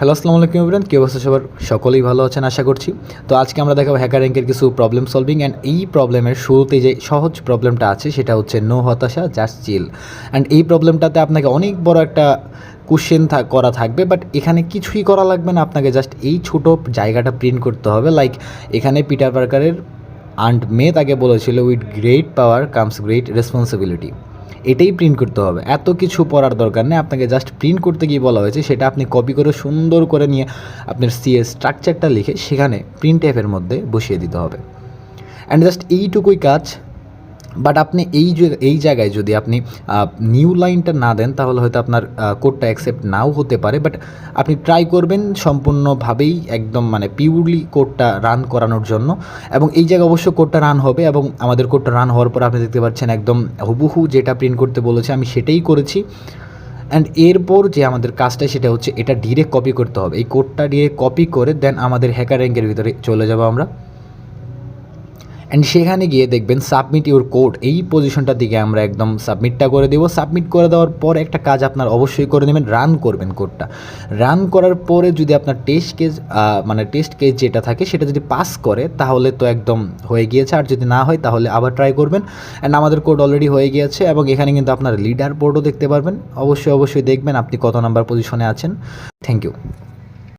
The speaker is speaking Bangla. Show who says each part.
Speaker 1: হ্যালো, আসসালামু আলাইকুম এভরিওয়ান। কি অবস্থা সবার? সকলেই ভালো আছেন আশা করছি। তো আজকে আমরা দেখাবো হ্যাকার র্যাঙ্কের কিছু প্রবলেম সলভিং অ্যান্ড এই প্রবলেমের শুরুতে যে সহজ প্রবলেমটা আছে সেটা হচ্ছে নো হতাশা, জাস্ট চিল। অ্যান্ড এই প্রবলেমটাতে আপনাকে অনেক বড় একটা কোশ্চেন করা থাকবে, বাট এখানে কিছুই করা লাগবে না। আপনাকে জাস্ট এই ছোট জায়গাটা প্রিন্ট করতে হবে। লাইক এখানে পিটার পার্কারের আন্ট মে তাকে বলেছিল, with great power comes great responsibility. এটাই প্রিন্ট করতে হবে, এত কিছু পড়ার দরকার নেই। আপনাকে জাস্ট প্রিন্ট করতে গিয়ে বলা হয়েছে, সেটা আপনি কপি করে সুন্দর করে নিয়ে আপনার সিএস স্ট্রাকচারটা লিখে সেখানে প্রিন্ট অ্যাপের মধ্যে বসিয়ে দিতে হবে। অ্যান্ড জাস্ট এইটুকুই কাজ। বাট আপনি এই জায়গায় যদি আপনি নিউ লাইনটা না দেন তাহলে হয়তো আপনার কোডটা অ্যাকসেপ্ট নাও হতে পারে, বাট আপনি ট্রাই করবেন সম্পূর্ণভাবেই একদম পিওরলি কোডটা রান করানোর জন্য। এবং এই জায়গায় অবশ্য কোডটা রান হবে, এবং আমাদের কোডটা রান হওয়ার পর আপনি দেখতে পাচ্ছেন একদম হুবহু যেটা প্রিন্ট করতে বলেছে আমি সেটাই করেছি। অ্যান্ড এরপর যে আমাদের কাজটা সেটা হচ্ছে এটা ডিরেক্ট কপি করতে হবে। এই কোডটা ডিরেক্ট কপি করে দেন আমাদের হ্যাকার র্যাঙ্কের ভিতরে চলে যাব আমরা। অ্যান্ড সেখানে গিয়ে দেখবেন সাবমিট ইউর কোড, এই পজিশনটার দিকে আমরা একদম সাবমিটটা করে দেবো। সাবমিট করে দেওয়ার পর একটা কাজ আপনার অবশ্যই করে নেবেন, রান করবেন কোডটা। রান করার পরে যদি আপনার টেস্ট কেস যেটা থাকে সেটা যদি পাস করে তাহলে তো একদম হয়ে গিয়েছে, আর যদি না হয় তাহলে আবার ট্রাই করবেন। অ্যান্ড আমাদের কোড অলরেডি হয়ে গিয়েছে, এবং এখানে কিন্তু আপনার লিডার বোর্ডও দেখতে পারবেন। অবশ্যই দেখবেন আপনি কত নাম্বার পজিশনে আছেন। Thank you.